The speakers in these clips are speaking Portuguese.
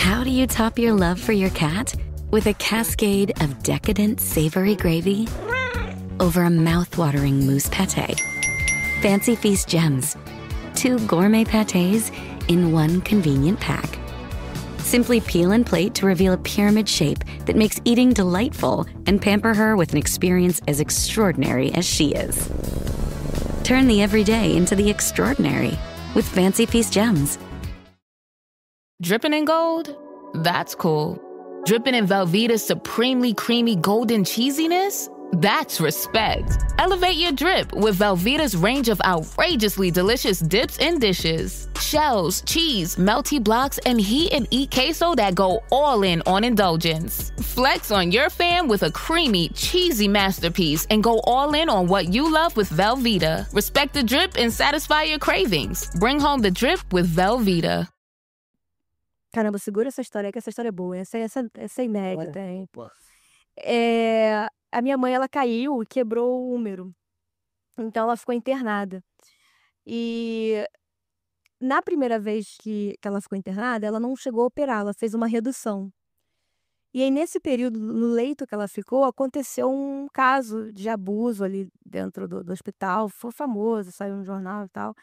How do you top your love for your cat? With a cascade of decadent savory gravy over a mouth-watering mousse pâté. Fancy Feast gems. 2 gourmet pâtés in one convenient pack. Simply peel and plate to reveal a pyramid shape that makes eating delightful and pamper her with an experience as extraordinary as she is. Turn the everyday into the extraordinary with Fancy Feast gems. Dripping in gold? That's cool. Dripping in Velveeta's supremely creamy golden cheesiness? That's respect. Elevate your drip with Velveeta's range of outrageously delicious dips and dishes. Shells, cheese, melty blocks, and heat and eat queso that go all in on indulgence. Flex on your fam with a creamy, cheesy masterpiece and go all in on what you love with Velveeta. Respect the drip and satisfy your cravings. Bring home the drip with Velveeta. Caramba, segura essa história aí, que essa história é boa. Essa é inédita, hein? Pô. A minha mãe, ela caiu e quebrou o úmero. Então, ela ficou internada. E na primeira vez que ela ficou internada, ela não chegou a operar, ela fez uma redução. E aí, nesse período, no leito que ela ficou, aconteceu um caso de abuso ali dentro do hospital. Foi famoso, saiu no jornal e tal.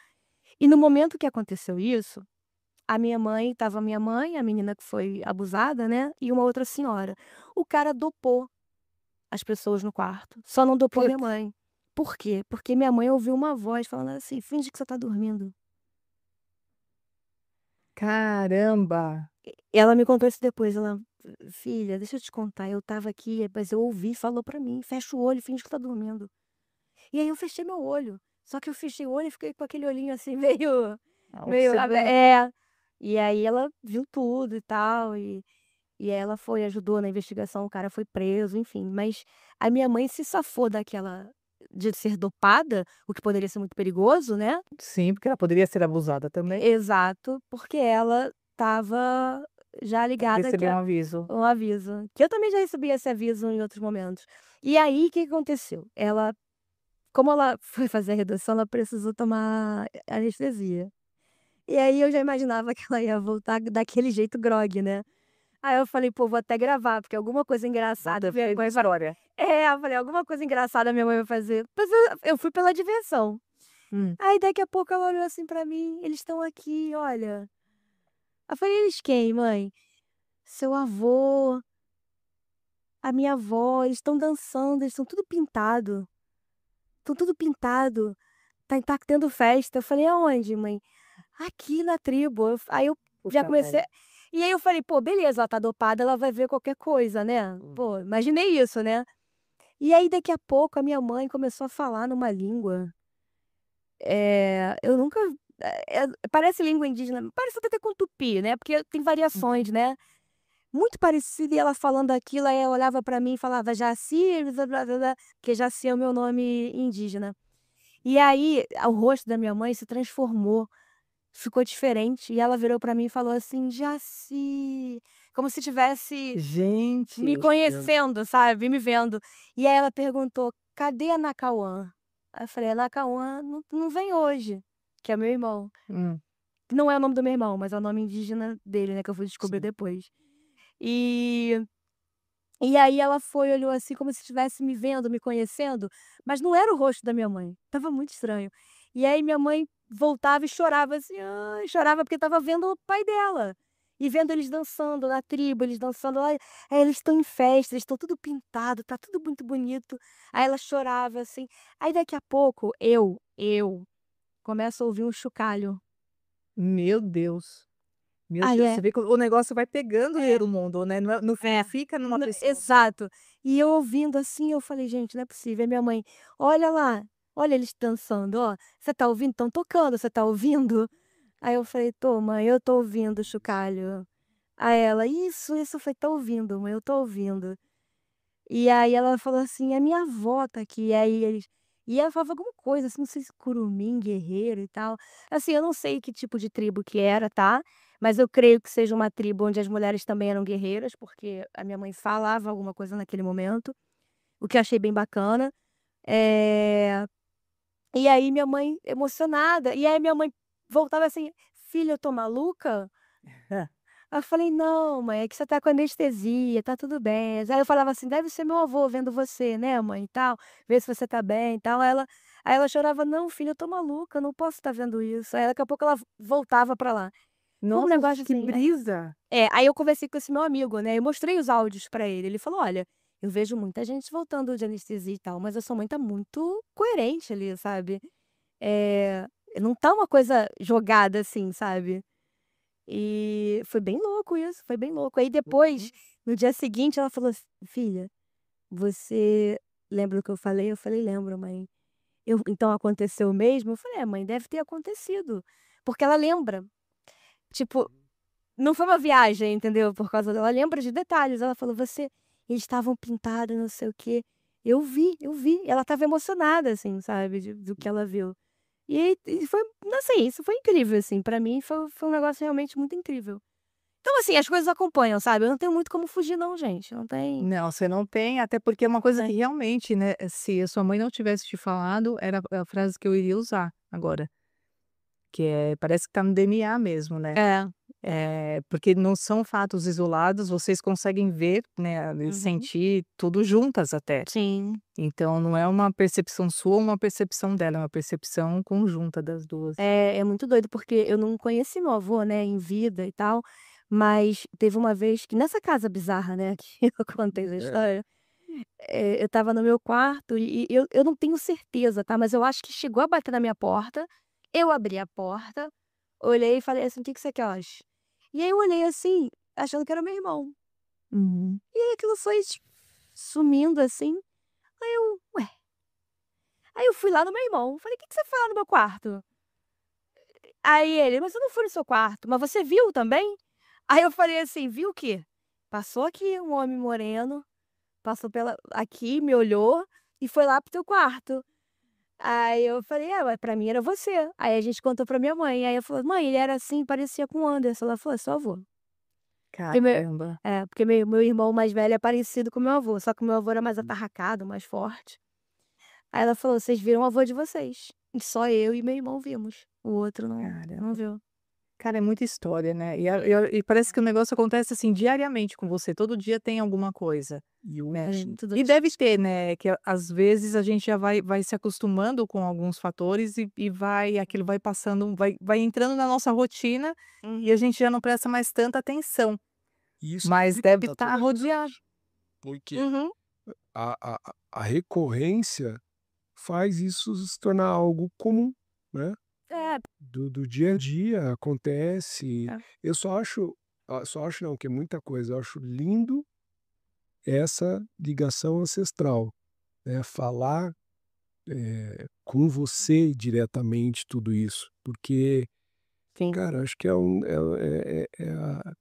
E no momento que aconteceu isso, a minha mãe, estava a minha mãe, a menina que foi abusada, né? E uma outra senhora. O cara dopou as pessoas no quarto. Só não dopou minha mãe. Por quê? Porque minha mãe ouviu uma voz falando assim: finge que você tá dormindo. Caramba! Ela me contou isso depois. Ela, filha, deixa eu te contar. Eu tava aqui, mas eu ouvi, falou pra mim: fecha o olho, finge que tá dormindo. E aí eu fechei meu olho. Só que eu fechei o olho e fiquei com aquele olhinho assim, meio. E aí ela viu tudo e tal. E ela foi, ajudou na investigação, o cara foi preso, enfim. Mas a minha mãe se safou de ser dopada, o que poderia ser muito perigoso, né? Sim, porque ela poderia ser abusada também. Exato, porque ela estava já ligada. Recebeu um aviso. Um aviso. Que eu também já recebi esse aviso em outros momentos. E aí, o que aconteceu? Como ela foi fazer a redução, ela precisou tomar anestesia. E aí eu já imaginava que ela ia voltar daquele jeito grogue, né? Aí eu falei, pô, vou até gravar, porque alguma coisa engraçada. Com a história. Eu falei, alguma coisa engraçada minha mãe vai fazer. Mas eu fui pela diversão. Aí daqui a pouco ela olhou assim pra mim, eles estão aqui, olha. Eu falei, eles quem, mãe? Seu avô, a minha avó, eles estão dançando, eles estão tudo pintado. Estão tudo pintado. Tá tendo festa. Eu falei, aonde, mãe? Aqui na tribo. Aí eu já comecei. E aí eu falei, pô, beleza, ela tá dopada, ela vai ver qualquer coisa, né? Pô, imaginei isso, né? E aí daqui a pouco a minha mãe começou a falar numa língua. Eu nunca. Parece língua indígena, parece até com tupi, né? Porque tem variações, né? Muito parecido, e ela falando aquilo, aí ela olhava pra mim e falava Jaci, blá, blá, blá, blá, porque Jaci é o meu nome indígena. E aí o rosto da minha mãe se transformou. Ficou diferente. E ela virou pra mim e falou assim, Jaci. Como se tivesse Gente, me conhecendo, sabe? Me vendo. E aí ela perguntou, cadê a Nakauã? Aí eu falei, a Nakauã não vem hoje, que é meu irmão. Não é o nome do meu irmão, mas é o nome indígena dele, né? Que eu fui descobrir depois. E aí ela foi, olhou assim, como se estivesse me vendo, me conhecendo. Mas não era o rosto da minha mãe. Tava muito estranho. E aí minha mãe voltava e chorava assim, chorava porque estava vendo o pai dela. E vendo eles dançando na tribo, eles dançando lá. Aí eles estão em festa, eles estão tudo pintado, tá tudo muito bonito. Aí ela chorava assim. Aí daqui a pouco, eu começo a ouvir um chocalho. Meu Deus. Meu Aí Deus, você vê que o negócio vai pegando o mundo, né? Não fica numa pessoa. Exato. E eu ouvindo assim, eu falei, gente, não é possível. Aí minha mãe, olha lá, olha eles dançando, ó. Você tá ouvindo? Estão tocando, você tá ouvindo? Aí eu falei, tô, mãe, eu tô ouvindo, chocalho. Aí ela, isso, eu falei, tô ouvindo, mãe, eu tô ouvindo. E aí ela falou assim, a minha avó tá aqui. E ela falava alguma coisa, assim, não sei se curumim, guerreiro e tal. Assim, eu não sei que tipo de tribo que era, tá? Mas eu creio que seja uma tribo onde as mulheres também eram guerreiras, porque a minha mãe falava alguma coisa naquele momento, o que eu achei bem bacana. E aí minha mãe emocionada, e aí minha mãe voltava assim, filha, eu tô maluca? Aí eu falei, não, mãe, é que você tá com anestesia, tá tudo bem. Aí eu falava assim, deve ser meu avô vendo você, né, mãe, e tal, ver se você tá bem e tal. Aí ela chorava, não, filha, eu tô maluca, eu não posso estar vendo isso. Aí daqui a pouco ela voltava pra lá. Nossa, negócio que assim, brisa! aí eu conversei com esse meu amigo, né, eu mostrei os áudios pra ele, ele falou, olha, eu vejo muita gente voltando de anestesia e tal, mas a sua mãe tá muito coerente ali, sabe. Eh, não tá uma coisa jogada assim, sabe. E foi bem louco isso, foi bem louco. Aí depois, no dia seguinte, ela falou assim: "Filha, você lembra o que eu falei?" Eu falei: "Lembro, mãe". Então aconteceu mesmo?" Eu falei: "É, mãe, deve ter acontecido". Porque ela lembra. Tipo, não foi uma viagem, entendeu, por causa dela, ela lembra de detalhes. Ela falou: eles estavam pintados, não sei o quê. Eu vi. Ela estava emocionada, assim, sabe, do que ela viu. E foi assim, isso foi incrível, assim, pra mim foi um negócio realmente muito incrível. Então, assim, as coisas acompanham, sabe, eu não tenho muito como fugir não, gente, não tem Não, você não tem, até porque é uma coisa que é. realmente, né, se a sua mãe não tivesse te falado, era a frase que eu iria usar agora, que parece que tá no DNA mesmo, né. É. Porque não são fatos isolados, vocês conseguem ver, né, e Uhum. sentir tudo juntas até. Sim. Então não é uma percepção sua ou uma percepção dela, é uma percepção conjunta das 2. É muito doido, porque eu não conheci meu avô, né, em vida e tal, mas teve uma vez que nessa casa bizarra, né, que eu contei essa história, eu estava no meu quarto e eu não tenho certeza, tá, mas eu acho que chegou a bater na minha porta, eu abri a porta, olhei e falei assim: "O que que você quer hoje?" E aí eu olhei assim, achando que era meu irmão. Uhum. E aí aquilo foi sumindo assim, aí eu: "Ué?" Aí eu fui lá no meu irmão, falei: "O que que você foi lá no meu quarto?" Aí ele: "Mas eu não fui no seu quarto, mas você viu também?" Aí eu falei assim: "Viu o quê?" "Passou aqui um homem moreno, passou pela aqui, me olhou e foi lá pro teu quarto." Aí eu falei: "É, mas pra mim era você." Aí a gente contou pra minha mãe, aí eu falou: "Mãe, ele era assim, parecia com o Anderson." Ela falou: "É seu avô." Porque meu Caramba. porque meu irmão mais velho é parecido com meu avô, só que o meu avô era mais atarracado, mais forte. Aí ela falou: "Vocês viram o avô de vocês, e só eu e meu irmão vimos, o outro não Caramba. viu." Cara, é muita história, né. E parece que o negócio acontece, assim, diariamente com você, todo dia tem alguma coisa, E né. É muito E doido. deve ter, né, que às vezes a gente já vai se acostumando com alguns fatores e aquilo vai passando, vai entrando na nossa rotina e a gente já não presta mais tanta atenção, e isso mas deve dificulta estar toda a rodeado. porque Uhum. a recorrência faz isso se tornar algo comum, né, É, do dia a dia, acontece. é. Eu só acho não, que é muita coisa, eu acho lindo essa ligação ancestral, né, falar, com você diretamente tudo isso, porque, Sim. cara, acho que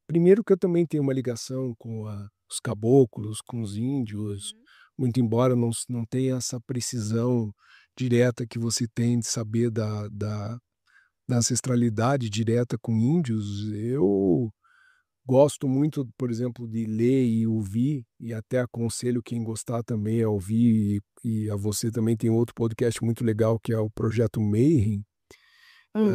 primeiro que eu também tenho uma ligação com os caboclos, com os índios, muito embora não tenha essa precisão direta que você tem de saber da ancestralidade direta com índios, eu gosto muito, por exemplo, de ler e ouvir, e até aconselho quem gostar também a ouvir, e a você também tem outro podcast muito legal que é o Projeto Mayhem, Hum.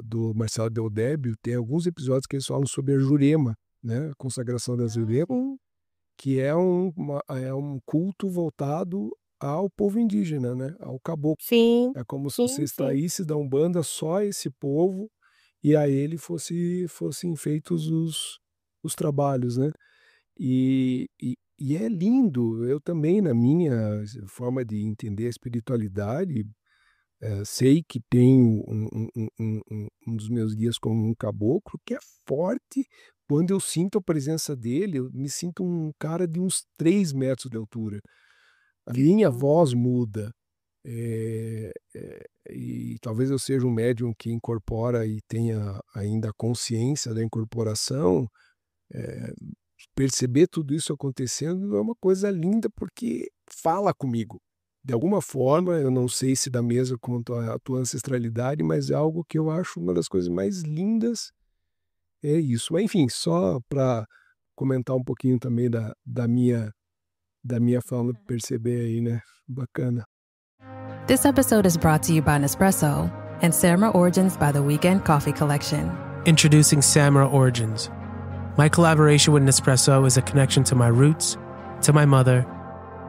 do Marcelo Del Débio, tem alguns episódios que eles falam sobre a Jurema, né, a consagração da Jurema, Sim. que é um culto voltado ao povo indígena, né, ao caboclo. Sim, É como se você sim, sim. extraísse da Umbanda só esse povo e a ele fossem feitos os trabalhos, né. E é lindo, eu também na minha forma de entender a espiritualidade, sei que tenho um dos meus guias como um caboclo que é forte, quando eu sinto a presença dele, eu me sinto um cara de uns 3 metros de altura. A minha Hum. voz muda, e talvez eu seja um médium que incorpora e tenha ainda a consciência da incorporação, eh, perceber tudo isso acontecendo é uma coisa linda, porque fala comigo. De alguma forma, eu não sei se da mesma quanto a tua ancestralidade, mas é algo que eu acho uma das coisas mais lindas, é isso. Mas enfim, só para comentar um pouquinho também da minha forma de perceber aí, né. Bacana. This episode is brought to you by Nespresso and Samra Origins by the Weekend Coffee Collection. Introducing Samra Origins, My collaboration with Nespresso is a connection to my roots, to my mother,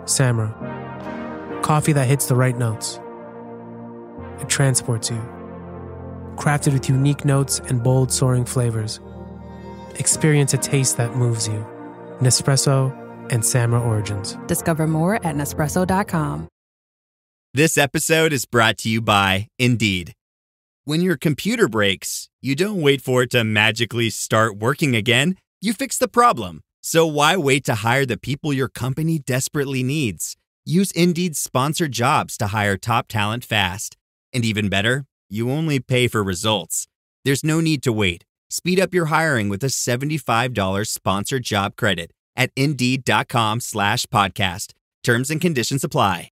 Samra. Coffee that hits the right notes. It transports you. Crafted with unique notes and bold, soaring flavors. Experience a taste that moves you. Nespresso and Samra Origins. Discover more at Nespresso.com. This episode is brought to you by Indeed. When your computer breaks, you don't wait for it to magically start working again. You fix the problem. So why wait to hire the people your company desperately needs? Use Indeed's sponsored jobs to hire top talent fast. And even better, you only pay for results. There's no need to wait. Speed up your hiring with a $75 sponsored job credit at Indeed.com/podcast. Terms and conditions apply.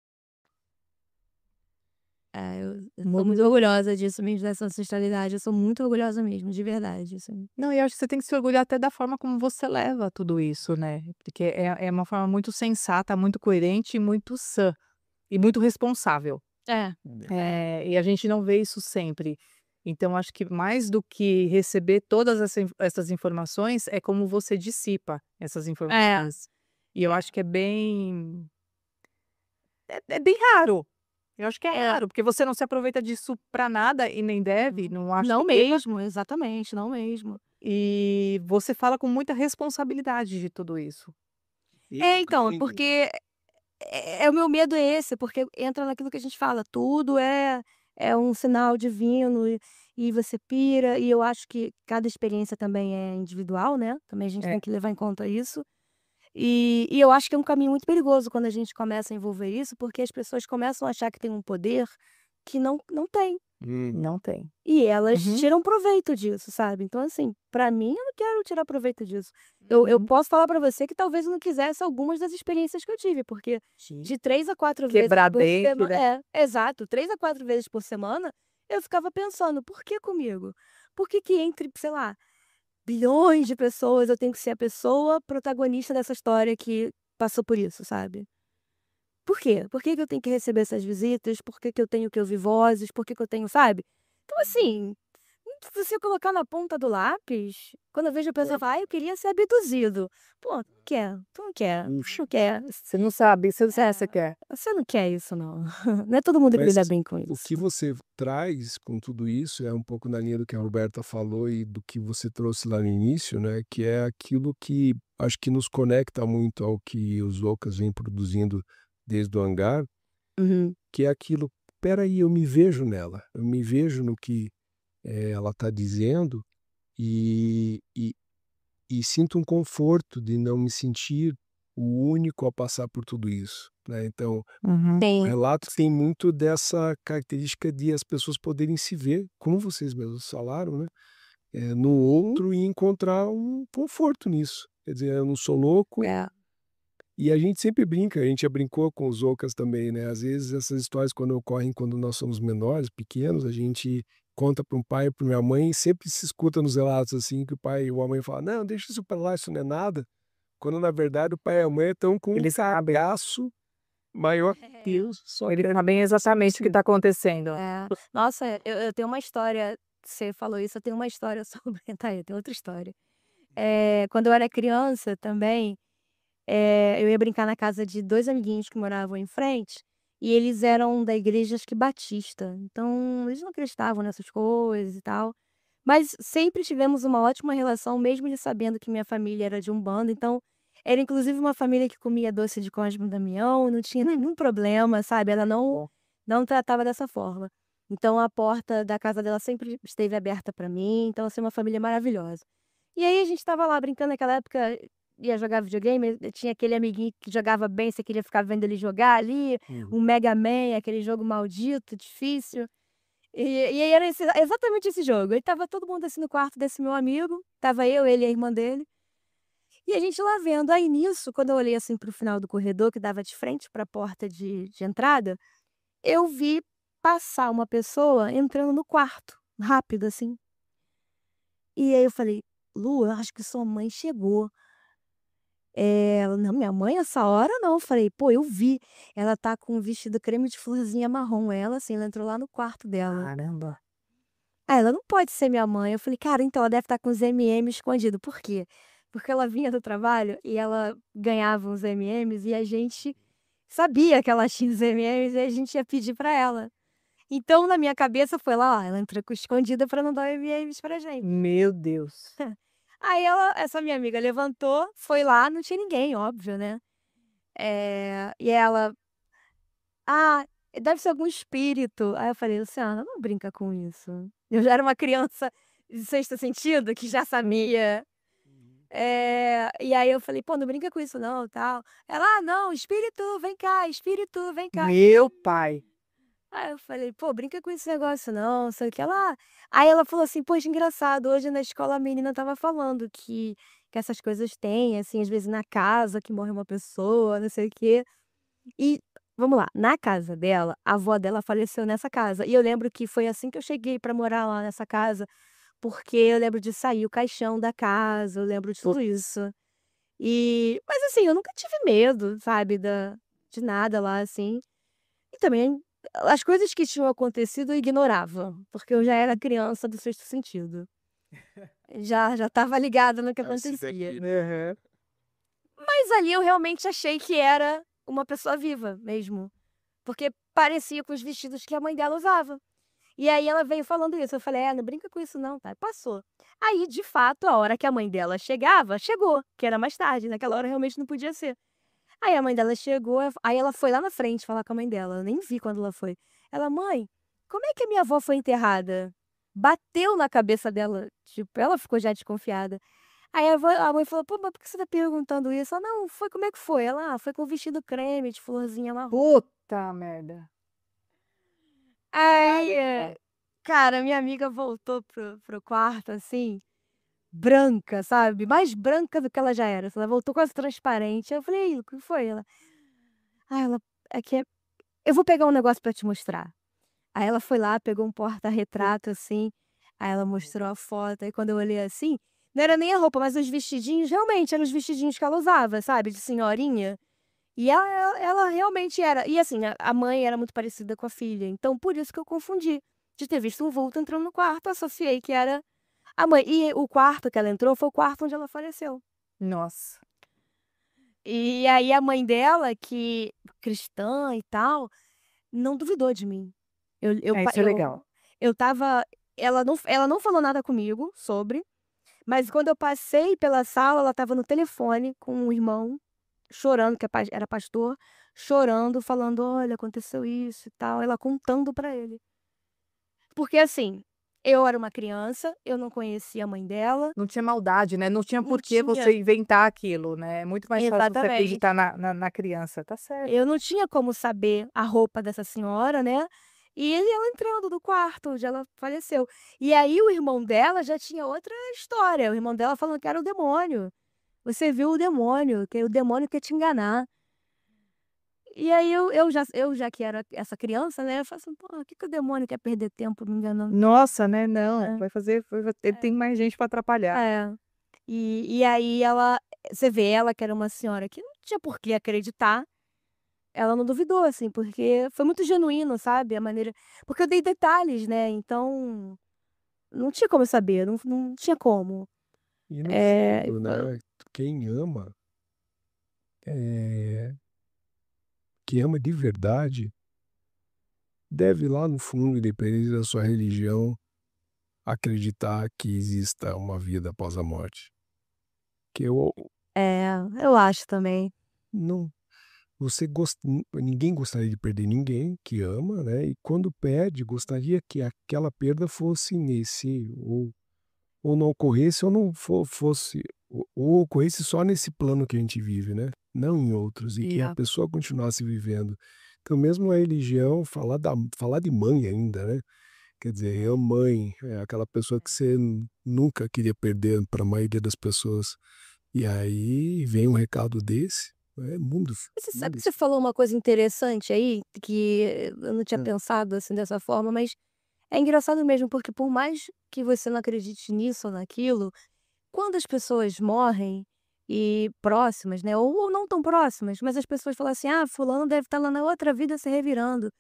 Eu sou muito orgulhosa disso mesmo, dessa ancestralidade. Eu sou muito orgulhosa mesmo, de verdade, assim. Não, e eu acho que você tem que se orgulhar até da forma como você leva tudo isso, né? Porque é uma forma muito sensata, muito coerente e muito sã. E muito responsável. E a gente não vê isso sempre. Então, acho que mais do que receber todas essas informações, é como você dissipa essas informações. E eu acho que é bem raro. Eu acho que é raro, porque você não se aproveita disso pra nada e nem deve, não acho Não que mesmo, exatamente, não mesmo. E você fala com muita responsabilidade de tudo isso. Então, porque o meu medo é esse, porque entra naquilo que a gente fala, tudo é um sinal divino e você pira, e eu acho que cada experiência também é individual, né? Também a gente tem que levar em conta isso. E eu acho que é um caminho muito perigoso quando a gente começa a envolver isso, porque as pessoas começam a achar que tem um poder que não tem. Não tem. E elas tiram proveito disso, sabe? Então, assim, pra mim, eu não quero tirar proveito disso. Eu posso falar pra você que talvez eu não quisesse algumas das experiências que eu tive, porque de 3 a 4 vezes Quebrar por dente, semana. né? Exato. 3 a 4 vezes por semana, eu ficava pensando, por que comigo? Por que entre, sei lá, bilhões de pessoas, eu tenho que ser a pessoa protagonista dessa história que passou por isso, sabe? Por quê? Por que eu tenho que receber essas visitas? Por que eu tenho que ouvir vozes? Por que eu tenho, sabe? Então, assim, se você colocar na ponta do lápis, quando eu vejo a pessoa falar, eu queria ser abduzido. Pô, tu quer? Tu não quer? Não quer. Você não sabe, você quer. Você não quer isso, não. Não é todo mundo que Mas lida bem com o isso. que você traz com tudo isso é um pouco na linha do que a Roberta falou e do que você trouxe lá no início, né? Que é aquilo que acho que nos conecta muito ao que os Ocas vêm produzindo desde o hangar, que é aquilo, peraí, eu me vejo nela, eu me vejo no que ela está dizendo e sinto um conforto de não me sentir o único a passar por tudo isso, né? Então, o relato tem muito dessa característica de as pessoas poderem se ver, como vocês mesmos falaram, né? No outro e encontrar um conforto nisso. Quer dizer, eu não sou louco. E a gente sempre brinca, a gente já brincou com os Ocas também, né? Às vezes essas histórias quando ocorrem quando nós somos menores, pequenos, a gente conta para um pai, para minha mãe, e sempre se escuta nos relatos assim, que o pai ou a mãe fala, não, deixa isso para lá, isso não é nada. Quando na verdade o pai e a mãe estão com um cagaço maior que isso. Só Eles sabem exatamente o que está acontecendo. Nossa, eu tenho uma história, você falou isso, eu tenho uma história sobre... Tá aí, tem outra história. Quando eu era criança também, eu ia brincar na casa de 2 amiguinhos que moravam em frente, e eles eram da igreja, acho que batista. Então, eles não acreditavam nessas coisas e tal. Mas sempre tivemos uma ótima relação, mesmo eles sabendo que minha família era de Umbanda. Então, era inclusive uma família que comia doce de Cosme e Damião, não tinha nenhum problema, sabe? Ela não tratava dessa forma. Então, a porta da casa dela sempre esteve aberta para mim. Então, assim, uma família maravilhosa. E aí, a gente estava lá brincando naquela época, ia jogar videogame, tinha aquele amiguinho que jogava bem, você queria ficar vendo ele jogar ali, um Mega Man, aquele jogo maldito, difícil. E aí era exatamente esse jogo. Aí tava todo mundo assim no quarto desse meu amigo, tava eu, ele e a irmã dele, e a gente lá vendo. Aí nisso, quando eu olhei assim pro final do corredor, que dava de frente pra porta de entrada, eu vi passar uma pessoa entrando no quarto, rápido assim. E aí eu falei, Lu, eu acho que sua mãe chegou. Ela, não, minha mãe, essa hora não. Eu falei, pô, eu vi. Ela tá com um vestido creme de florzinha marrom. Ela, assim, ela entrou lá no quarto dela. Caramba. Ela não pode ser minha mãe. Eu falei, cara, então ela deve estar com os M&M escondido. Por quê? porque ela vinha do trabalho e ela ganhava uns M&M's e a gente sabia que ela tinha os M&M's e a gente ia pedir pra ela. Então, na minha cabeça, foi lá, ó, ela entrou escondida pra não dar M&M's pra gente. Meu Deus. Aí essa minha amiga levantou, foi lá, não tinha ninguém, óbvio, né? E ela, deve ser algum espírito. Aí eu falei, Luciana, não brinca com isso. Eu já era uma criança de sexto sentido que já sabia. E aí eu falei, pô, não brinca com isso não, tal. Ela, não, espírito, vem cá, espírito, vem cá. Meu pai. Aí eu falei, pô, brinca com esse negócio não, sei o que lá. Aí ela falou assim, poxa, engraçado, hoje na escola a menina tava falando que essas coisas têm, assim, às vezes na casa, que morre uma pessoa, não sei o quê. E, vamos lá, na casa dela, a avó dela faleceu nessa casa. E eu lembro que foi assim que eu cheguei pra morar lá nessa casa, porque eu lembro de sair o caixão da casa, eu lembro de tudo isso. Mas assim, eu nunca tive medo, sabe, de nada lá, assim. E também, as coisas que tinham acontecido eu ignorava, porque eu já era criança do sexto sentido. Já estava ligada no que acontecia. Uhum. Mas ali eu realmente achei que era uma pessoa viva mesmo, porque parecia com os vestidos que a mãe dela usava. E aí ela veio falando isso, eu falei, não brinca com isso não, tá? Passou. Aí, de fato, a hora que a mãe dela chegava, chegou, que era mais tarde, naquela hora realmente não podia ser. Aí a mãe dela chegou, aí ela foi lá na frente falar com a mãe dela, eu nem vi quando ela foi. Ela, mãe, como é que a minha avó foi enterrada? Bateu na cabeça dela, tipo, ela ficou já desconfiada. Aí a mãe falou, pô, mas por que você tá perguntando isso? Ela, não, foi, como é que foi? Ela, foi com vestido creme, de florzinha marrom. Puta merda. Aí, cara, minha amiga voltou pro quarto, assim, branca, sabe? Mais branca do que ela já era. Ela voltou quase transparente. Eu falei, "Ei, o que foi?" Ela, é que eu vou pegar um negócio pra te mostrar. Aí ela foi lá, pegou um porta-retrato, assim, aí ela mostrou a foto, aí quando eu olhei assim, não era nem a roupa, mas os vestidinhos, realmente eram os vestidinhos que ela usava, sabe, de senhorinha. E ela realmente era. E assim, a mãe era muito parecida com a filha, então por isso que eu confundi. De ter visto um vulto entrando no quarto, associei que era a mãe. E o quarto que ela entrou foi o quarto onde ela faleceu. Nossa. E aí a mãe dela, que cristã e tal, não duvidou de mim. Isso é legal. Eu tava. Ela não falou nada comigo sobre, mas quando eu passei pela sala, ela tava no telefone com um irmão, chorando, que era pastor, chorando, falando: olha, aconteceu isso e tal. Ela contando pra ele. Porque assim, eu era uma criança, eu não conhecia a mãe dela. Não tinha maldade, né? Não tinha Não por que tinha. você inventar aquilo, né? É muito mais fácil você Exatamente. acreditar na criança. Tá certo. Eu não tinha como saber a roupa dessa senhora, né? E ela entrando no quarto onde ela faleceu. E aí o irmão dela já tinha outra história. O irmão dela falando que era o demônio. Você viu o demônio, que o demônio quer te enganar. E aí eu já que era essa criança, né? Eu falei assim, pô, o que o demônio quer perder tempo me enganando? Nossa, né? Não, É. ele tem mais gente pra atrapalhar. É. E aí você vê ela que era uma senhora que não tinha por que acreditar. Ela não duvidou, assim, porque foi muito genuíno, sabe, a maneira, porque eu dei detalhes, né, então não tinha como saber, não tinha como. E no É, fundo, né, quem ama de verdade, deve lá no fundo, independente da sua religião, acreditar que exista uma vida após a morte. Que eu acho também. não, ninguém gostaria de perder ninguém que ama, né? E quando perde, gostaria que aquela perda fosse ou não ocorresse, ou não fosse, ou ocorresse só nesse plano que a gente vive, né? Não em outros, e que a pessoa continuasse vivendo. Então, mesmo a religião, falar de mãe ainda, né? Quer dizer, a mãe é aquela pessoa que você nunca queria perder para a maioria das pessoas. E aí vem um recado desse, mundo. Você sabe que você falou uma coisa interessante aí, que eu não tinha pensado assim dessa forma, mas é engraçado mesmo, porque por mais que você não acredite nisso ou naquilo, quando as pessoas morrem e próximas, né, ou não tão próximas, mas as pessoas falam assim: "Ah, fulano deve estar lá na outra vida se revirando".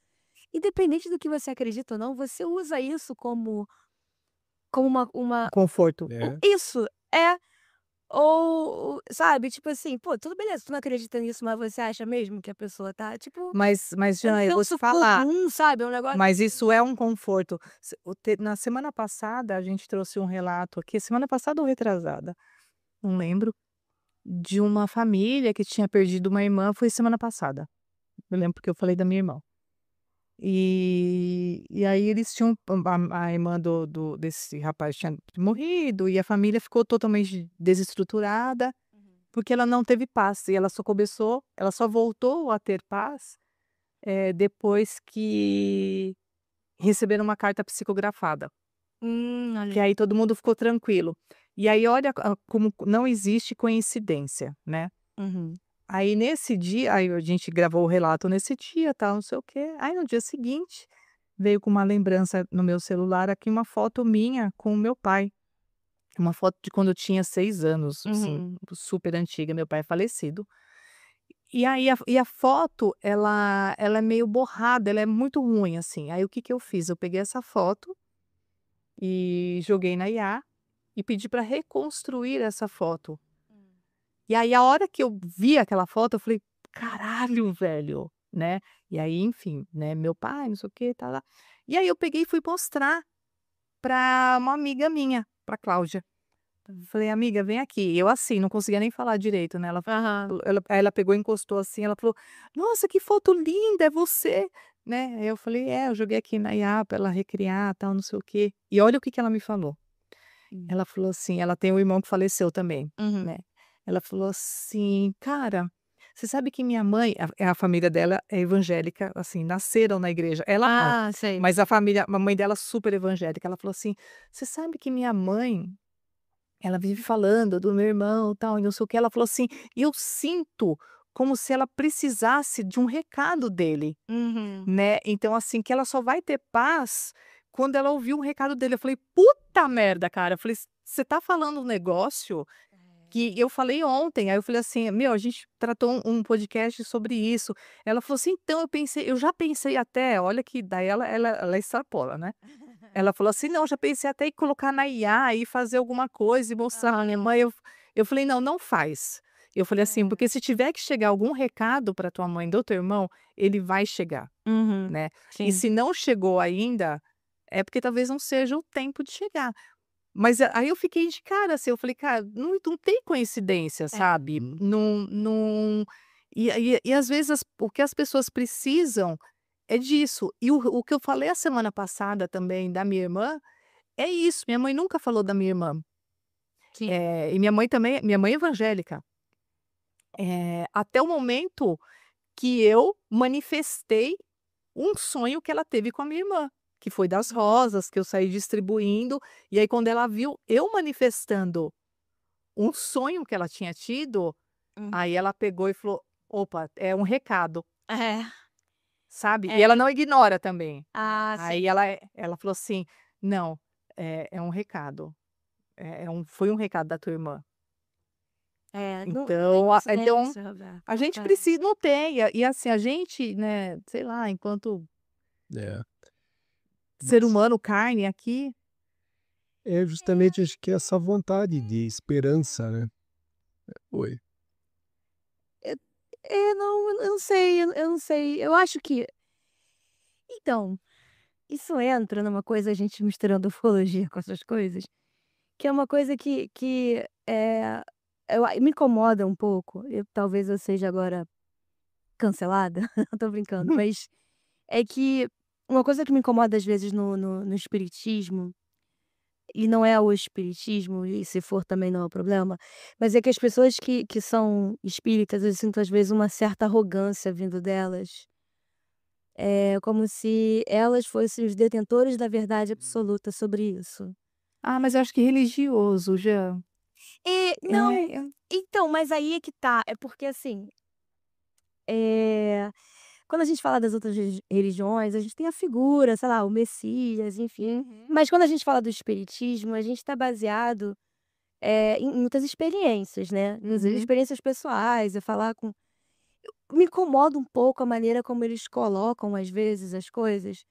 Independente do que você acredita ou não, você usa isso como uma Conforto. É. isso, é. Ou, sabe, tipo assim, pô, tudo beleza, tu não acredita nisso, mas você acha mesmo que a pessoa tá, tipo, Mas, é um Jean, eu vou te senso falar, comum, sabe? É um negócio mas isso é um conforto. Na semana passada, a gente trouxe um relato aqui, semana passada ou retrasada, não lembro, de uma família que tinha perdido uma irmã, foi semana passada. Eu lembro porque eu falei da minha irmã. E aí eles tinham a irmã desse rapaz tinha morrido e a família ficou totalmente desestruturada, porque ela não teve paz e ela só voltou a ter paz, depois que receberam uma carta psicografada, que olha. aí todo mundo ficou tranquilo. E aí olha como não existe coincidência, né. Uhum. Aí nesse dia, aí a gente gravou o relato nesse dia, tal, não sei o quê. Aí no dia seguinte, veio com uma lembrança no meu celular aqui, uma foto minha com o meu pai. Uma foto de quando eu tinha 6 anos, assim, Uhum. super antiga, meu pai é falecido. E aí a foto, ela é meio borrada, ela é muito ruim, assim. Aí o que que eu fiz? Eu peguei essa foto e joguei na IA e pedi para reconstruir essa foto. E aí a hora que eu vi aquela foto, eu falei: "Caralho, velho", né. E aí, enfim, né, meu pai, não sei o quê, tá. E aí eu peguei e fui mostrar pra uma amiga minha, pra Cláudia. Falei: "Amiga, vem aqui". Eu assim, não conseguia nem falar direito, né, Aham. ela pegou e encostou assim, ela falou: "Nossa, que foto linda, é você", né. Aí eu falei: "É, eu joguei aqui na IA pra ela recriar, tal, não sei o quê". E olha o que que ela me falou. Ela falou assim, ela tem um irmão que faleceu também, Uhum. né. Ela falou assim: "Cara, você sabe que minha mãe", a família dela é evangélica, assim, nasceram na igreja, ela não, Ah, sei. mas a mãe dela super evangélica. Ela falou assim: "Você sabe que minha mãe, ela vive falando do meu irmão, tal, e não sei o quê". Ela falou assim: "E eu sinto como se ela precisasse de um recado dele". Uhum. Né, então assim, que ela só vai ter paz quando ela ouvir um recado dele. Eu falei: "Puta merda, cara", eu falei: "Você tá falando um negócio que eu falei ontem", aí eu falei assim: "Meu, a gente tratou um podcast sobre isso". Ela falou assim: "Então eu já pensei até", olha que daí ela extrapola, né. Ela falou assim: "Não, já pensei até em colocar na IA e fazer alguma coisa e mostrar pra minha mãe", eu falei: "Não, não faz". Eu falei assim: "Porque se tiver que chegar algum recado pra tua mãe do teu irmão, ele vai chegar". Uhum. Né. E Sim. se não chegou ainda, é porque talvez não seja o tempo de chegar. Mas aí eu fiquei de cara, assim, eu falei: "Cara, não tem coincidência, É. sabe, não". E às vezes o que as pessoas precisam é disso. E o que eu falei a semana passada também da minha irmã, é isso, minha mãe nunca falou da minha irmã. Sim. E minha mãe é evangélica. Até o momento que eu manifestei um sonho que ela teve com a minha irmã, que foi das rosas, que eu saí distribuindo, e aí quando ela viu eu manifestando um sonho que ela tinha tido, Hum. aí ela pegou e falou: "Opa, é um recado", É. sabe. E É. ela não ignora também. Ah, sim. Aí ela falou assim: "Não, é um recado, foi um recado da tua irmã". É, não tem Então coincidência, Roberto. a gente É. precisa, não tem, e assim, a gente, né, sei lá, enquanto É. ser Mas humano, carne aqui. é justamente acho que essa vontade de esperança, né. Oi. Eu não, eu não sei, eu não sei. Eu acho que então, isso entra numa coisa, a gente misturando ufologia com essas coisas, que é uma coisa que, me incomoda um pouco. Talvez eu seja agora cancelada, não tô brincando, mas é que uma coisa que me incomoda às vezes no espiritismo, e não é o espiritismo, e se for também não é o problema, mas é que as pessoas que são espíritas, eu sinto às vezes uma certa arrogância vindo delas. É como se elas fossem os detentores da verdade absoluta sobre isso. Ah, mas eu acho que religioso, já. Não, É, então, mas aí é que tá, é porque assim, eh, quando a gente fala das outras religiões, a gente tem a figura, sei lá, o Messias, enfim. uhum. Mas quando a gente fala do espiritismo, a gente está baseado, em muitas experiências, né, inclusive Uhum. experiências pessoais, eu falar com me incomoda um pouco a maneira como eles colocam, às vezes, as coisas,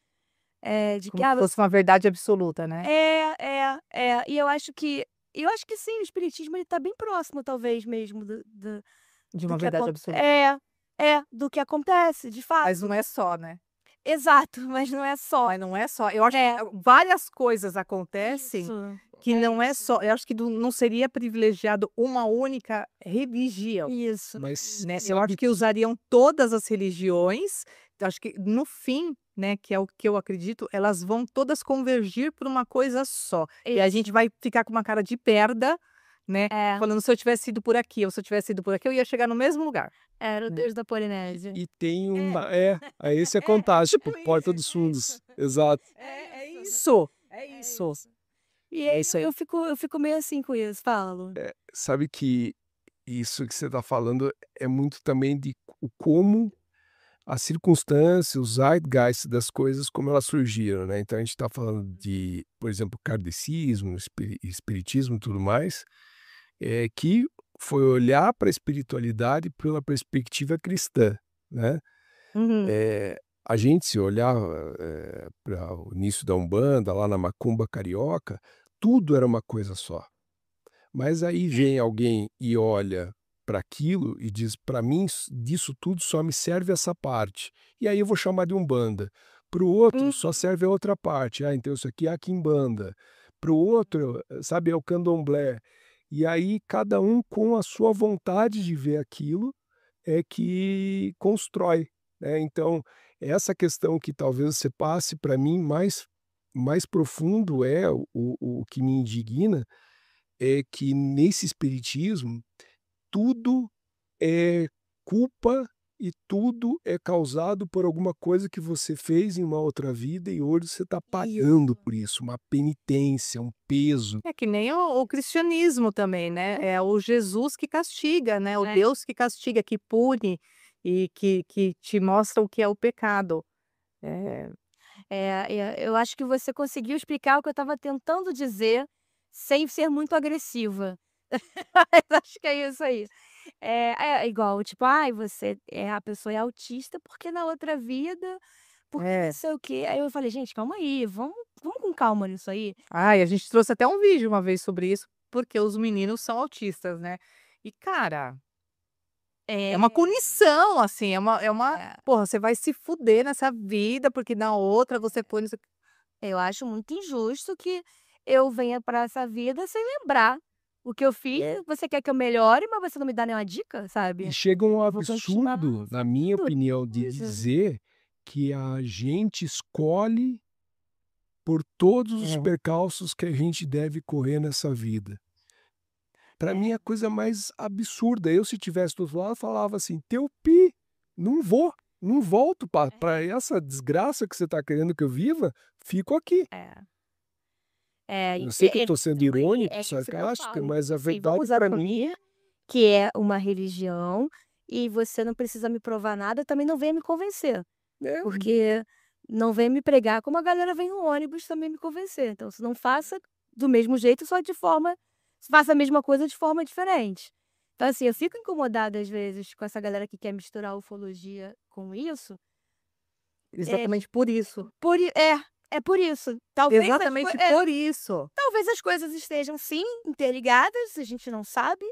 de que: Como se fosse uma verdade absoluta, né. E eu acho que eu acho que sim, o espiritismo ele tá bem próximo, talvez, mesmo De do uma que verdade absoluta. do que acontece, de fato. Mas não é só, né? Exato, mas não é só. Mas não é só. Eu acho que várias coisas acontecem Isso. que não é só. Eu acho que não seria privilegiado uma única religião, Isso. Mas né? Eu acho que usariam todas as religiões. Eu acho que no fim, né, que é o que eu acredito, elas vão todas convergir por uma coisa só. E a gente vai ficar com uma cara de perda, né? Falando, se eu tivesse ido por aqui, ou se eu tivesse ido por aqui, eu ia chegar no mesmo lugar. Era o Deus da Polinésia. E tem uma. Esse é fantástico, Porta dos Fundos. Exato. Isso. É isso. E é isso aí, eu fico meio assim com isso, falo. Sabe que isso que você está falando é muito também de como a circunstância, os zeitgeist das coisas, como elas surgiram, né? Então a gente está falando de, por exemplo, kardecismo, espiritismo e tudo mais, que foi olhar para a espiritualidade pela perspectiva cristã, né? A gente, se olhar para o início da Umbanda, lá na Macumba Carioca, tudo era uma coisa só. Mas aí vem alguém e olha para aquilo e diz, para mim, disso tudo só me serve essa parte. E aí eu vou chamar de Umbanda. Para o outro, só serve a outra parte. Então isso aqui é a Quimbanda. Para o outro, sabe, é o Candomblé. E aí cada um, com a sua vontade de ver aquilo, é que constrói, né? Então, essa questão que talvez você passe para mim mais profundo o que me indigna, é que nesse espiritismo tudo é culpa e tudo é causado por alguma coisa que você fez em uma outra vida e hoje você está pagando por isso, uma penitência, um peso. É que nem o cristianismo também, né? É o Jesus que castiga, né? O Deus que castiga, que pune e que te mostra o que é o pecado. Eu acho que você conseguiu explicar o que eu estava tentando dizer sem ser muito agressiva. Acho que é isso aí. É igual, tipo, a pessoa é autista porque na outra vida, porque não sei o quê. Aí eu falei, gente, calma aí, vamos com calma nisso aí. A gente trouxe até um vídeo uma vez sobre isso, porque os meninos são autistas, né? E, cara, é uma punição, assim, porra, você vai se fuder nessa vida, porque na outra você põe isso. Eu acho muito injusto que eu venha pra essa vida sem lembrar o que eu fiz. Você quer que eu melhore, mas você não me dá nenhuma dica, sabe? E chega um Vou continuar absurdo, na minha fazendo opinião, de coisa. dizer que a gente escolhe por todos os percalços que a gente deve correr nessa vida. Para mim é a coisa mais absurda. Eu, se tivesse do outro lado, falava assim, teu pi, não volto para essa desgraça que você está querendo que eu viva, fico aqui. Eu sei que eu estou sendo irônico, sarcástico, mas a verdade para mim... que é uma religião e você não precisa me provar nada, também não venha me convencer. Porque não vem me pregar como a galera vem no ônibus também me convencer. Então, se não faça do mesmo jeito, faça a mesma coisa de forma diferente. Então, assim, eu fico incomodada às vezes com essa galera que quer misturar ufologia com isso. Exatamente por isso. É por isso. Talvez Exatamente por isso. Talvez as coisas estejam, sim, interligadas, a gente não sabe,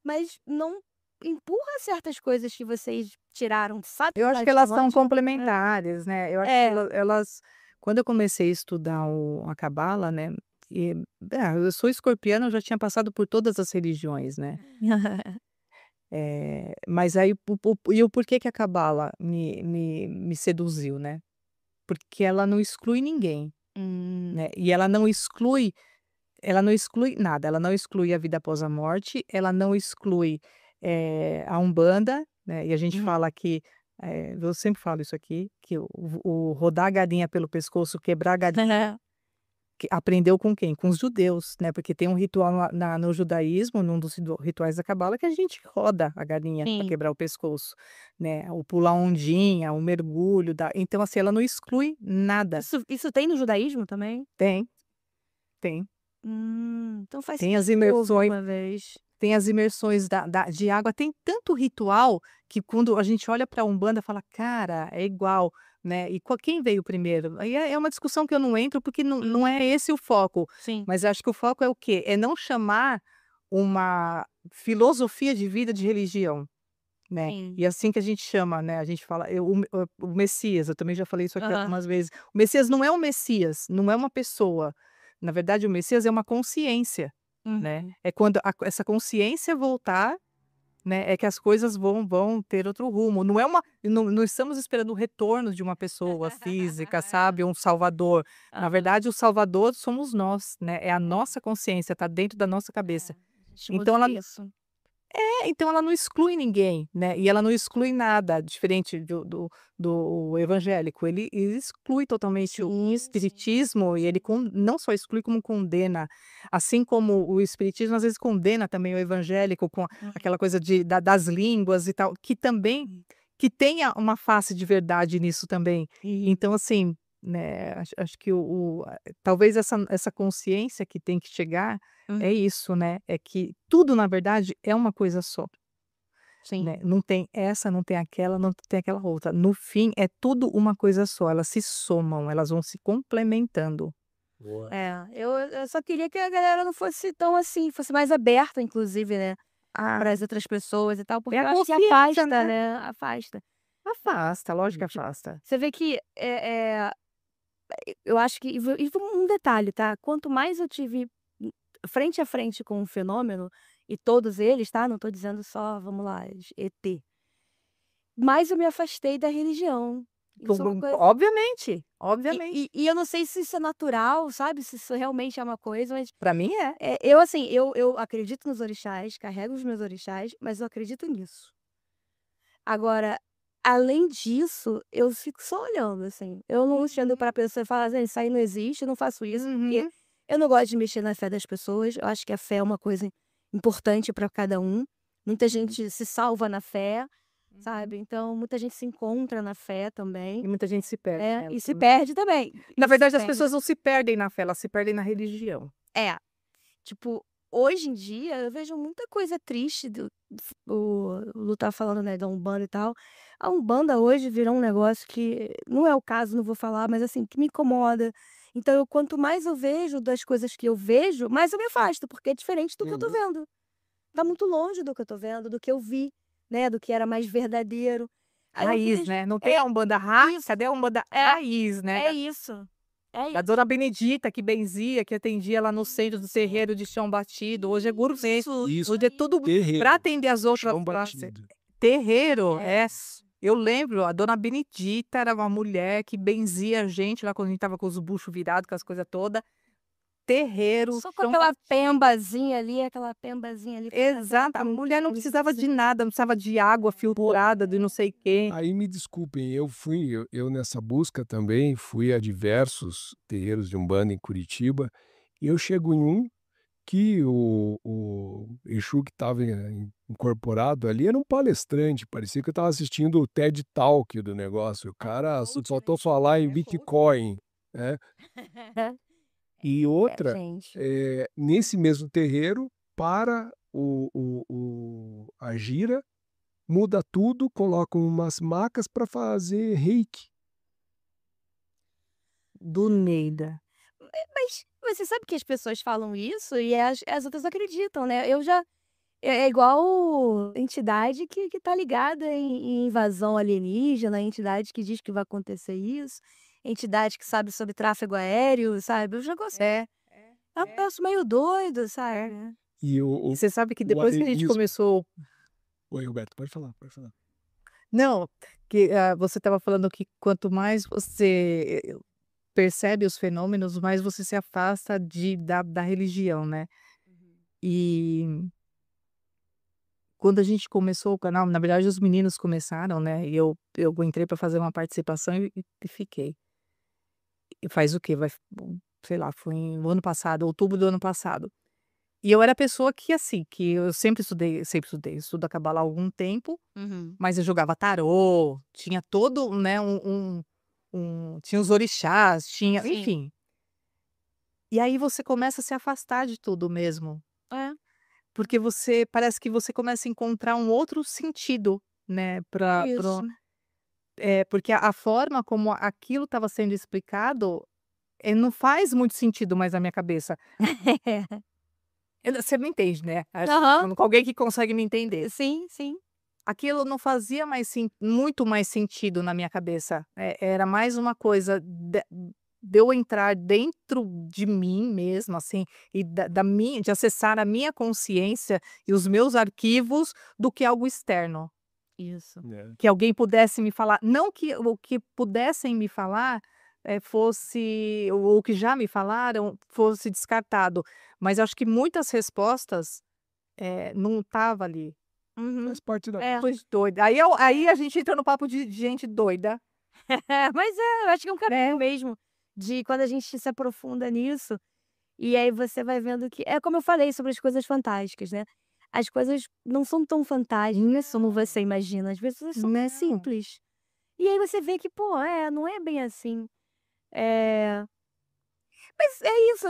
mas não empurra certas coisas que vocês tiraram, sabe? Eu acho que elas são complementares, né? Eu acho que elas... Quando eu comecei a estudar a Cabala, né? Eu sou escorpiana, eu já tinha passado por todas as religiões, né? Mas aí, o porquê que a Cabala me seduziu, né? Porque ela não exclui ninguém, né? E ela não exclui nada, ela não exclui a vida após a morte, ela não exclui a Umbanda, né? E a gente fala que, eu sempre falo isso aqui, que o rodar a galinha pelo pescoço, quebrar a galinha, aprendeu com quem? Com os judeus, né? Porque tem um ritual no judaísmo, num dos rituais da Cabala, que a gente roda a galinha para quebrar o pescoço, né? O pular ondinha, o mergulho. Então, assim, ela não exclui nada. Isso tem no judaísmo também? Tem. Então faz Tem as imersões. Uma vez. Tem as imersões de água. Tem tanto ritual que quando a gente olha para a Umbanda, fala, cara, é igual. né? E quem veio primeiro? Aí é uma discussão que eu não entro, porque não é esse o foco. Sim. Mas eu acho que o foco é o quê? É não chamar uma filosofia de vida de religião, né? Sim. E assim que a gente chama, né? A gente fala, o Messias, eu também já falei isso aqui Aham. algumas vezes. O Messias não é um Messias, não é uma pessoa. Na verdade, o Messias é uma consciência, né? Uhum. É quando essa consciência voltar, né, é que as coisas vão ter outro rumo. Não estamos esperando o retorno de uma pessoa física, sabe? Um salvador. Na Aham. verdade, o salvador somos nós, né? É a nossa consciência, tá dentro da nossa cabeça. A gente Então muda ela isso. então ela não exclui ninguém, né? E ela não exclui nada, diferente do evangélico. Ele exclui totalmente o Sim, sim. espiritismo e ele não só exclui, como condena. Assim como o espiritismo às vezes condena também o evangélico com aquela coisa das línguas e tal, que também que tenha uma face de verdade nisso também. Então, assim, né, acho que talvez essa consciência que tem que chegar é isso, né? É que tudo, na verdade, é uma coisa só, Sim. né? Não tem essa, não tem aquela, não tem aquela outra. No fim, é tudo uma coisa só. Elas se somam, elas vão se complementando. Boa. Eu só queria que a galera não fosse tão assim, fosse mais aberta, inclusive, né, para as outras pessoas e tal, porque É eu a acho que consciência, afasta, né? né? Afasta. Afasta, lógico que afasta. Você vê que eu acho que um detalhe, tá? Quanto mais eu tive frente a frente com o fenômeno, e todos eles, tá? Não tô dizendo só, vamos lá, ET. Mais eu me afastei da religião. Isso é uma coisa. Obviamente, obviamente. E eu não sei se isso é natural, sabe? Se isso realmente é uma coisa, mas Para mim é. eu assim, eu acredito nos orixás, carrego os meus orixás, mas eu acredito nisso. Agora, além disso, eu fico só olhando, assim. Eu não chego pra pessoa e falo assim: "Isso aí não existe, eu não faço isso", porque eu não gosto de mexer na fé das pessoas. Eu acho que a fé é uma coisa importante para cada um. Muita gente se salva na fé, sabe? Então, muita gente se encontra na fé também, E muita gente se perde né? nela E se também. perde também. Na E se verdade, as perde. pessoas não se perdem na fé, elas se perdem na religião. É. Tipo, hoje em dia eu vejo muita coisa triste o Lu tá falando, né, da Umbanda e tal. A Umbanda hoje virou um negócio que não é o caso, não vou falar, mas assim, que me incomoda. Então quanto mais eu vejo das coisas que eu vejo, mais eu me afasto, porque é diferente do que eu tô vendo. Tá muito longe do que eu tô vendo, do que eu vi, né, do que era mais verdadeiro. Aí eu Raiz, vejo né? Não tem a Umbanda raiz, cadê a Umbanda raiz, é né? isso. É Da isso. Dona Benedita, que benzia, que atendia lá no centro do terreiro de chão batido. Hoje é gourmet. Isso. Hoje é tudo Terreiro. para atender as outras. Chão batido. Terreiro, Eu lembro, a Dona Benedita era uma mulher que benzia a gente lá quando a gente tava com os buchos virados, com as coisas todas. Terreiro, Só com chão aquela batido. pembazinha ali Exato, a mulher não precisava de nada, não precisava de água filtrada, de não sei quem. Aí me desculpem, eu nessa busca também fui a diversos terreiros de Umbanda em Curitiba, e eu chego em um que o Exu que estava incorporado ali era um palestrante, parecia que eu estava assistindo o TED Talk do negócio, o cara só faltou falar em Bitcoin, né. E outra, gente. nesse mesmo terreiro, para a gira, muda tudo, colocam umas macas para fazer reiki. Do Neida. Mas você sabe que as pessoas falam isso e as outras acreditam, né? Eu já. É igual entidade que tá ligada em invasão alienígena, entidade que diz que vai acontecer isso, entidade que sabe sobre tráfego aéreo, sabe? Eu já gostei. É um negócio meio doido, sabe? E Você sabe que depois que a gente isso. começou. Oi, Roberto, pode falar, pode falar. Não, que você estava falando que quanto mais você percebe os fenômenos, mais você se afasta da religião, né? E quando a gente começou o canal, na verdade os meninos começaram, né? E eu entrei para fazer uma participação e fiquei. E faz o quê? Sei lá, foi no ano passado, outubro do ano passado. E eu era a pessoa que, assim, que eu sempre estudei, estudo a cabala há algum tempo, mas eu jogava tarô, tinha todo, né, tinha os orixás, tinha, Sim. enfim. E aí você começa a se afastar de tudo mesmo. Porque parece que você começa a encontrar um outro sentido, né, Isso. Porque a forma como aquilo estava sendo explicado não faz muito sentido mais na minha cabeça. Você me entende, né? Aham. Com alguém que consegue me entender. Sim, sim. Aquilo não fazia muito mais sentido na minha cabeça. Era mais uma coisa de eu entrar dentro de mim mesma, assim, e de acessar a minha consciência e os meus arquivos do que algo externo. Isso. Que alguém pudesse me falar, não que o que pudessem me falar fosse, ou que já me falaram, fosse descartado. Mas eu acho que muitas respostas não estavam ali. Faz parte da. Coisa doida. Aí a gente entra no papo de gente doida. Mas eu acho que é um caminho mesmo, de quando a gente se aprofunda nisso, e aí você vai vendo que é como eu falei sobre as coisas fantásticas, né, as coisas não são tão fantásticas como você imagina, às vezes são simples. E aí você vê que, pô, não é bem assim. Mas é isso,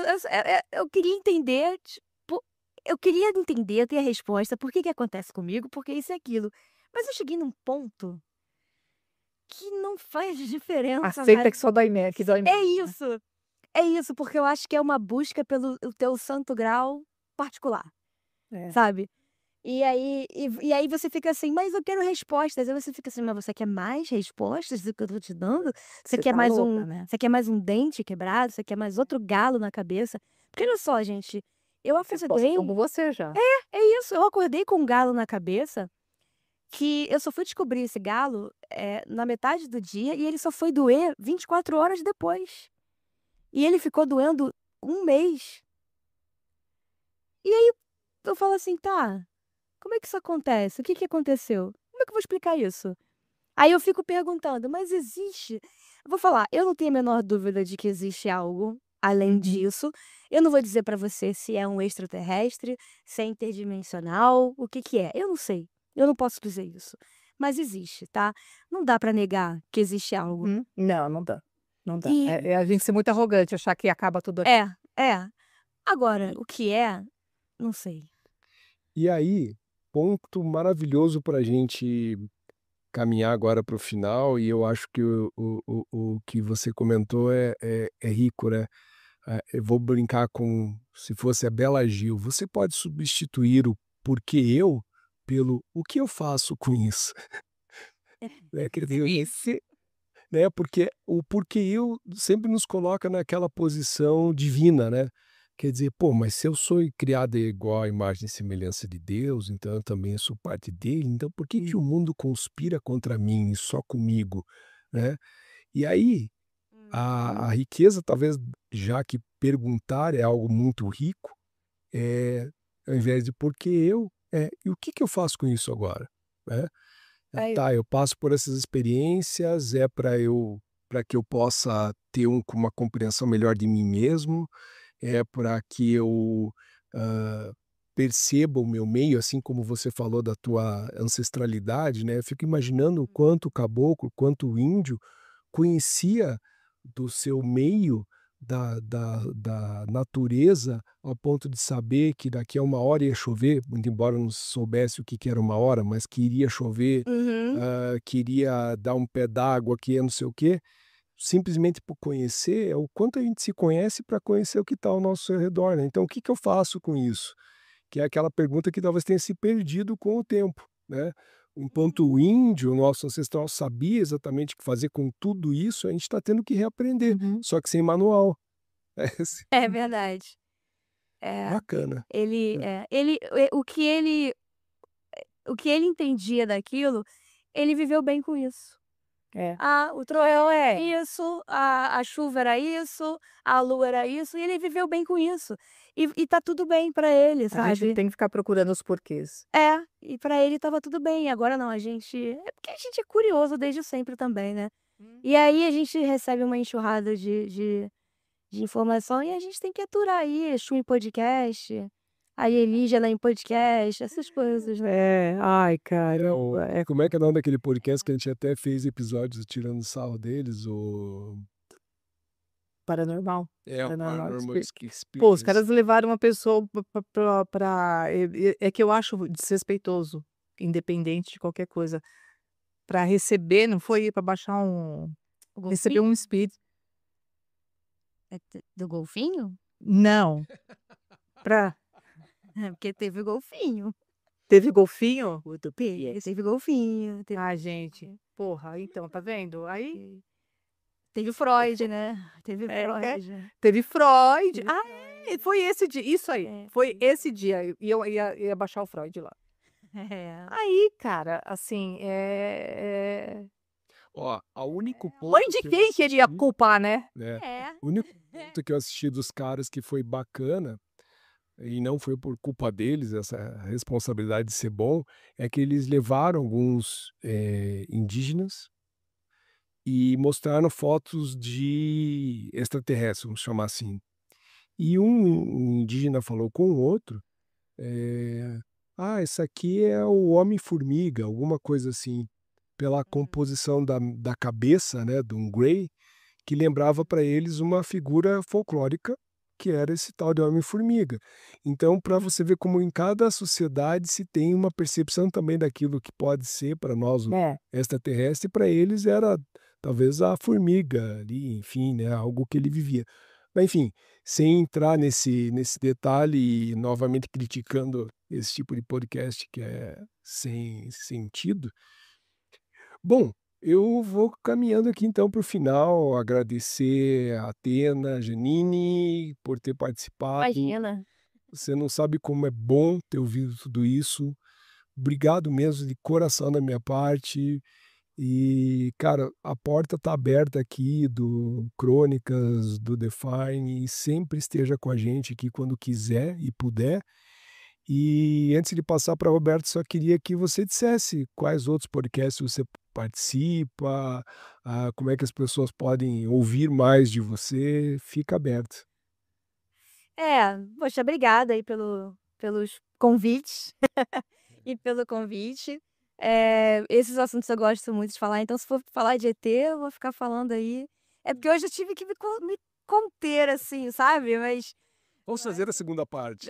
eu queria entender, tipo, eu queria entender, ter a resposta, por que que acontece comigo, porque isso e aquilo. Mas eu cheguei num ponto que não faz diferença Aceita mais. que só dói menos, que dói É menos. isso, porque eu acho que é uma busca pelo o teu santo grau particular, É. sabe. E aí você fica assim: "Mas eu quero respostas", aí você fica assim: "Mas você quer mais respostas do que eu tô te dando? Você Você quer tá mais louca, né? você quer mais um dente quebrado? Você quer mais outro galo na cabeça?" Porque olha só gente, eu Resposta acordei como você já. é isso, eu acordei com um galo na cabeça, que eu só fui descobrir esse galo, na metade do dia e ele só foi doer 24 horas depois. E ele ficou doendo 1 mês. E aí eu falo assim: "Tá, como é que isso acontece? O que que aconteceu? Como é que eu vou explicar isso?" Aí eu fico perguntando: "Mas existe?" Eu vou falar, eu não tenho a menor dúvida de que existe algo além disso. Eu não vou dizer pra você se é um extraterrestre, se é interdimensional, o que que é. Eu não sei. Eu não posso dizer isso. Mas existe, tá? Não dá pra negar que existe algo. Não, não dá. Não dá. E É a gente ser muito arrogante, achar que acaba tudo aqui. é. Agora, o que é, não sei. E aí, ponto maravilhoso para a gente caminhar agora para o final, e eu acho que o que você comentou é rico, né? Eu vou brincar com, se fosse a Bela Gil, você pode substituir o porquê eu pelo o que eu faço com isso. Né? Quer dizer, né? Porque o porquê eu sempre nos coloca naquela posição divina, né? Quer dizer, pô, mas se eu sou criado igual à imagem e semelhança de Deus, então eu também sou parte dele, então por que que o mundo conspira contra mim e só comigo, né? E aí, a riqueza, talvez, já que perguntar é algo muito rico, ao invés de por que eu, e o que que eu faço com isso agora, né? Tá, eu passo por essas experiências, para que eu possa ter uma compreensão melhor de mim mesmo, para que eu, perceba o meu meio, assim como você falou da tua ancestralidade, né, eu fico imaginando o quanto o caboclo, quanto o índio conhecia do seu meio, da natureza, ao ponto de saber que daqui a 1 hora ia chover, muito embora não soubesse o que que era 1 hora, mas que iria chover, Uhum. que iria dar um pé d'água, que ia não sei o quê. Simplesmente por conhecer, é o quanto a gente se conhece para conhecer o que está ao nosso redor, né. Então o que que eu faço com isso? Que é aquela pergunta que talvez tenha se perdido com o tempo, né. Enquanto o índio, o nosso ancestral, sabia exatamente o que fazer com tudo isso, a gente está tendo que reaprender, só que sem manual. Esse É verdade. É, bacana. o que ele entendia daquilo, ele viveu bem com isso. É. O trovão é isso, a chuva era isso, a lua era isso, e ele viveu bem com isso. E tá tudo bem pra ele, A gente sabe. tem que ficar procurando os porquês. E pra ele estava tudo bem, agora não, é porque a gente é curioso desde sempre também, né. E aí a gente recebe uma enxurrada de informação e a gente tem que aturar aí, Exu em podcast, alienígena em podcast, essas coisas, né. Ai Então, caramba, como é que é o nome daquele podcast que a gente até fez episódios tirando sarro deles, o paranormal. o Paranormal Paranormal Pô, os Experience. caras levaram uma pessoa pra é que eu acho desrespeitoso, independente de qualquer coisa. para receber, não foi para baixar um... Receber um espírito. Do golfinho? Não. Pra... Porque teve golfinho. Teve golfinho? Teve golfinho. Gente. Porra, então, tá vendo? Aí... Teve Freud, né? Teve Freud. Teve Freud. Foi esse dia. Isso aí. Foi esse dia. E eu ia baixar o Freud lá. Aí, cara, assim, Ó, a único ponto mãe de quem queria culpar, né? O único ponto que eu assisti dos caras que foi bacana, e não foi por culpa deles, essa responsabilidade de ser bom, é que eles levaram alguns indígenas e mostraram fotos de extraterrestres, vamos chamar assim. E um indígena falou com o outro, esse aqui é o Homem-Formiga, alguma coisa assim, pela composição da cabeça, né, de um Grey, que lembrava para eles uma figura folclórica, que era esse tal de Homem-Formiga. Então, para você ver como em cada sociedade se tem uma percepção também daquilo que pode ser para nós extraterrestre, para eles era talvez a formiga ali, enfim, né, algo que ele vivia. Mas, enfim, sem entrar nesse detalhe e novamente criticando esse tipo de podcast que é sem sentido. Bom, eu vou caminhando aqui então para o final, agradecer a Athena, Janine, por ter participado. Imagina. Você não sabe como é bom ter ouvido tudo isso. Obrigado mesmo de coração da minha parte. E, cara, a porta está aberta aqui do Crônicas, do Define, e sempre esteja com a gente aqui quando quiser e puder. E antes de passar para Roberto, só queria que você dissesse quais outros podcasts você participa, como é que as pessoas podem ouvir mais de você. Fica aberto. Poxa, obrigada aí pelos convites e pelo convite. Esses assuntos eu gosto muito de falar, então se for falar de ET, eu vou ficar falando aí. É porque hoje eu tive que me conter, assim, sabe? Mas vamos fazer a segunda parte.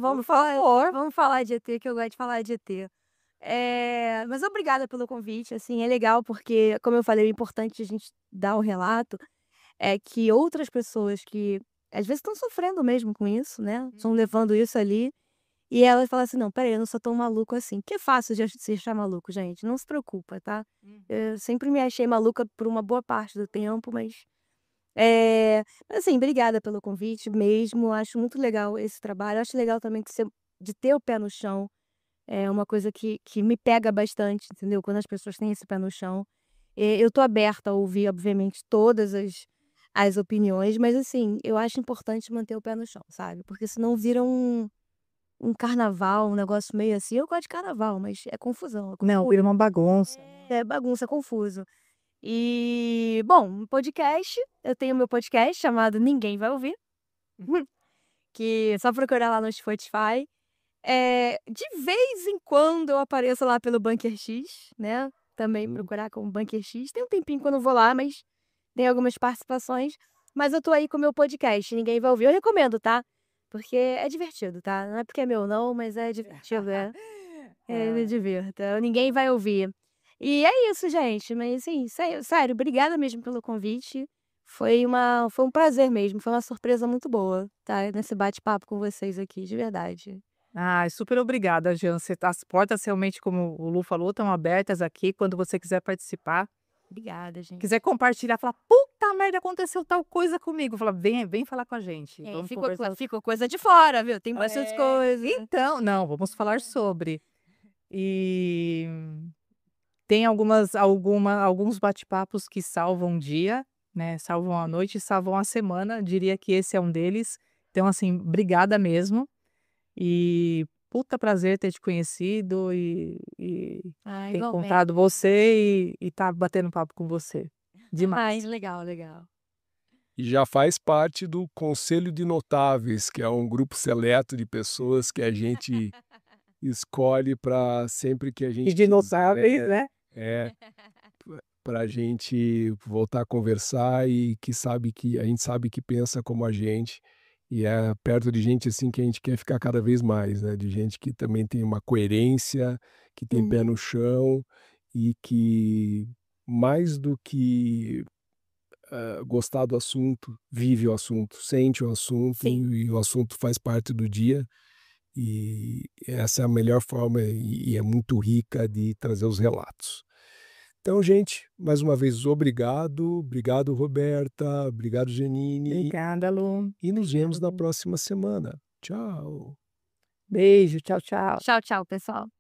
Vamos falar de ET, que eu gosto de falar de ET. Mas obrigada pelo convite, assim, é legal porque, como eu falei, é importante a gente dar o relato, é que outras pessoas que às vezes estão sofrendo mesmo com isso, né? Estão levando isso ali. E ela fala assim, não, peraí, eu não sou tão maluco assim. Que é fácil de se achar maluco, gente. Não se preocupa, tá? Eu sempre me achei maluca por uma boa parte do tempo, mas assim, obrigada pelo convite mesmo. Acho muito legal esse trabalho. Acho legal também de ter o pé no chão. É uma coisa que me pega bastante, entendeu? Quando as pessoas têm esse pé no chão. Eu tô aberta a ouvir, obviamente, todas as opiniões, mas assim, eu acho importante manter o pé no chão, sabe? Porque senão vira um carnaval, um negócio meio assim. Eu gosto de carnaval, mas é confusão. Não, vira uma bagunça. É bagunça, é confuso. E, bom, podcast, eu tenho meu podcast chamado Ninguém Vai Ouvir, que é só procurar lá no Spotify. De vez em quando eu apareço lá pelo Bunker X, né? Também procurar como Bunker X. Tem um tempinho que eu não vou lá, mas tem algumas participações. Mas eu tô aí com o meu podcast, Ninguém Vai Ouvir. Eu recomendo, tá? Porque é divertido, tá? Não é porque é meu não, mas é divertido, me divirta. Ninguém vai ouvir. E é isso, gente. Mas assim, sério, obrigada mesmo pelo convite. Foi um prazer mesmo, foi uma surpresa muito boa, tá? Nesse bate-papo com vocês aqui, de verdade. Super obrigada, Jean. As portas realmente, como o Lu falou, estão abertas aqui quando você quiser participar. Obrigada, gente. Quiser compartilhar, falar, puta merda, aconteceu tal coisa comigo. Fala, vem falar com a gente. Ficou coisa de fora, viu? Tem bastante coisa. Então, não, vamos falar sobre. E tem alguns bate-papos que salvam o dia, né? Salvam a noite, salvam a semana. Diria que esse é um deles. Então, assim, obrigada mesmo. E puta prazer ter te conhecido e ter encontrado você e tá batendo papo com você. Demais. Legal. E já faz parte do Conselho de Notáveis, que é um grupo seleto de pessoas que a gente escolhe para sempre que a gente... De notáveis, né? Para a gente voltar a conversar e a gente sabe que pensa como a gente. E é perto de gente assim que a gente quer ficar cada vez mais, né? De gente que também tem uma coerência, que tem pé no chão e que mais do que gostar do assunto, vive o assunto, sente o assunto e o assunto faz parte do dia. E essa é a melhor forma e é muito rica de trazer os relatos. Então, gente, mais uma vez, obrigado. Obrigado, Roberta. Obrigado, Janine. Obrigada, Lu. E nos vemos na próxima semana. Tchau. Beijo, tchau, tchau. Tchau, tchau, pessoal.